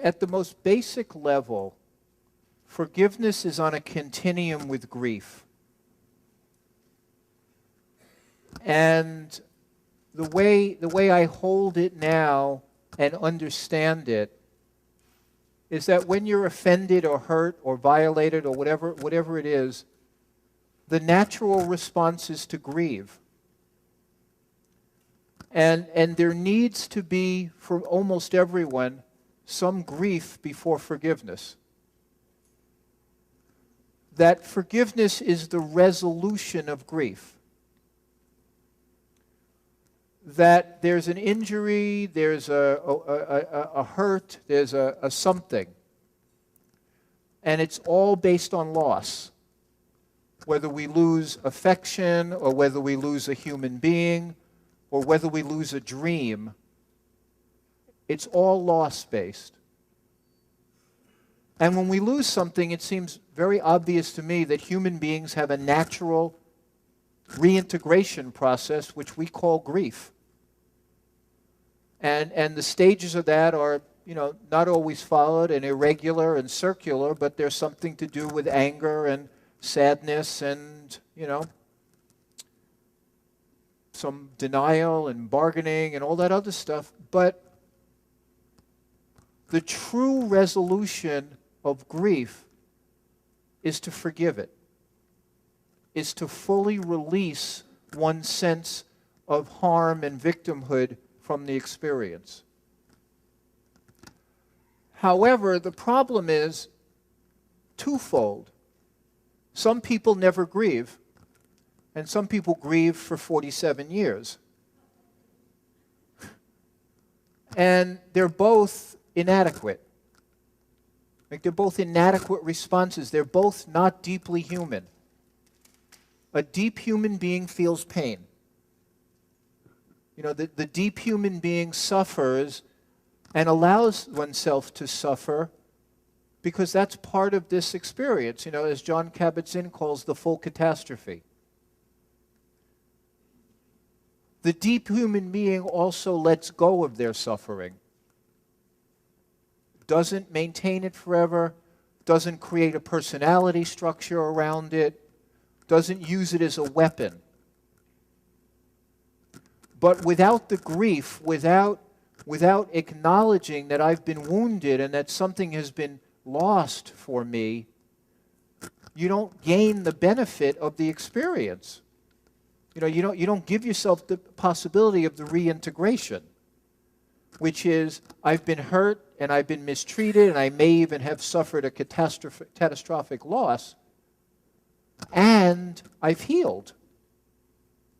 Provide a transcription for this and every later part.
At the most basic level, forgiveness is on a continuum with grief. And the way I hold it now and understand it is that when you're offended or hurt or violated or whatever it is, the natural response is to grieve. And there needs to be, for almost everyone, some grief before forgiveness. That forgiveness is the resolution of grief. That there's an injury, there's a hurt, there's a something. And it's all based on loss. Whether we lose affection, or whether we lose a human being, or whether we lose a dream, it's all loss-based. And when we lose something, it seems very obvious to me that human beings have a natural reintegration process, which we call grief. And the stages of that are, not always followed and irregular and circular, but there's something to do with anger and sadness and, some denial and bargaining and all that other stuff. But the true resolution of grief is to forgive it, is to fully release one's sense of harm and victimhood from the experience. However, the problem is twofold. Some people never grieve, and some people grieve for 47 years. And they're both inadequate. Like, they're both inadequate responses. They're both not deeply human. A deep human being feels pain. The deep human being suffers and allows oneself to suffer because that's part of this experience, as John Kabat-Zinn calls the full catastrophe. The deep human being also lets go of their suffering. Doesn't maintain it forever, doesn't create a personality structure around it, doesn't use it as a weapon. But without the grief, without acknowledging that I've been wounded and that something has been lost for me, you don't gain the benefit of the experience. You don't give yourself the possibility of the reintegration, which is, I've been hurt and I've been mistreated and I may even have suffered a catastrophic loss, and I've healed.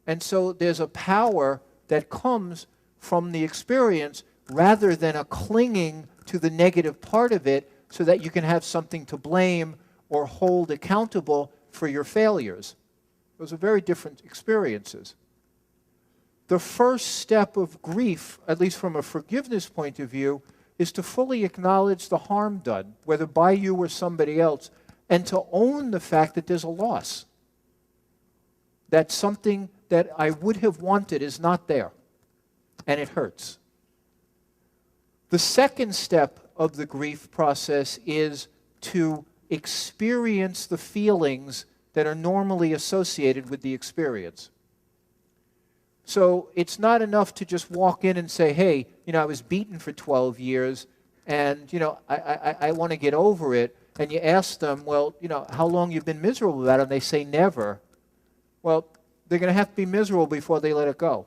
And so there's a power that comes from the experience rather than a clinging to the negative part of it so that you can have something to blame or hold accountable for your failures. Those are very different experiences. The first step of grief, at least from a forgiveness point of view, is to fully acknowledge the harm done, whether by you or somebody else, and to own the fact that there's a loss. That something that I would have wanted is not there, and it hurts. The second step of the grief process is to experience the feelings that are normally associated with the experience. So it's not enough to just walk in and say, hey, I was beaten for 12 years, and, I want to get over it. And you ask them, well, how long you've been miserable about it? And they say never. Well, they're going to have to be miserable before they let it go.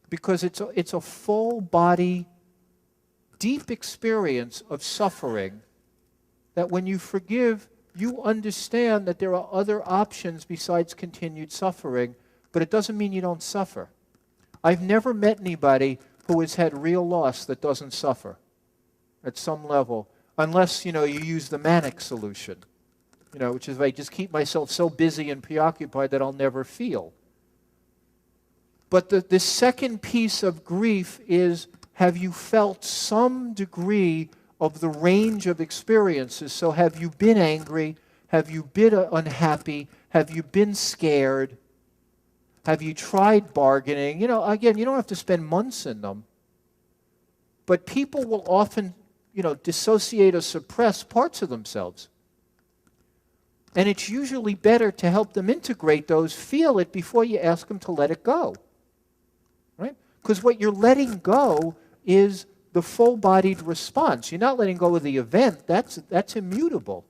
Because it's a full body, deep experience of suffering that when you forgive, you understand that there are other options besides continued suffering, but it doesn't mean you don't suffer. I've never met anybody who has had real loss that doesn't suffer at some level, unless, you use the manic solution, which is I just keep myself so busy and preoccupied that I'll never feel. But the second piece of grief is have you felt some degree of the range of experiences? So have you been angry? Have you been unhappy? Have you been scared? Have you tried bargaining? You know, again, you don't have to spend months in them. But people will often, dissociate or suppress parts of themselves. And it's usually better to help them integrate those, feel it, before you ask them to let it go. Right? Because what you're letting go is the full-bodied response. You're not letting go of the event. That's immutable.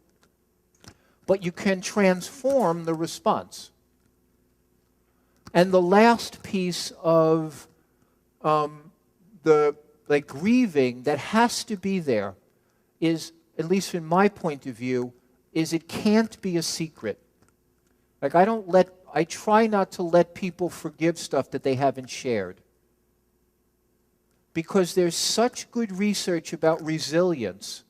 But you can transform the response. And the last piece of the grieving that has to be there is, at least in my point of view, is it can't be a secret. Like I try not to let people forgive stuff that they haven't shared. Because there's such good research about resilience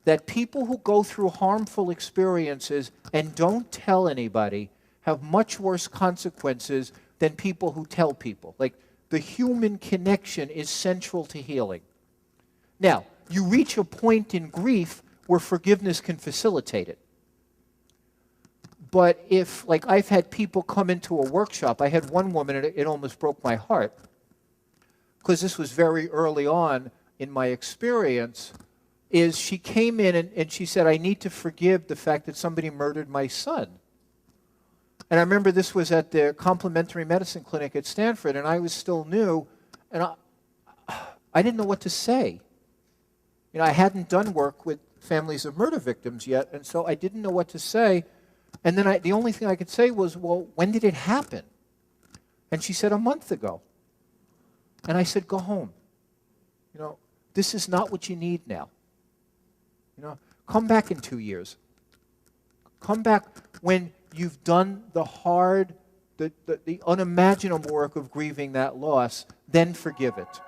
that people who go through harmful experiences and don't tell anybody have much worse consequences than people who tell people. Like, the human connection is central to healing. Now, you reach a point in grief where forgiveness can facilitate it. But if, like, I've had people come into a workshop, I had one woman, and it almost broke my heart, because this was very early on in my experience, is she came in and she said, I need to forgive the fact that somebody murdered my son. And I remember this was at the complementary medicine clinic at Stanford, and I was still new, and I didn't know what to say. I hadn't done work with families of murder victims yet, and so I didn't know what to say. And then the only thing I could say was, well, when did it happen? And she said, a month ago. And I said, go home. This is not what you need now. Come back in 2 years. Come back when you've done the hard, the unimaginable work of grieving that loss, then forgive it.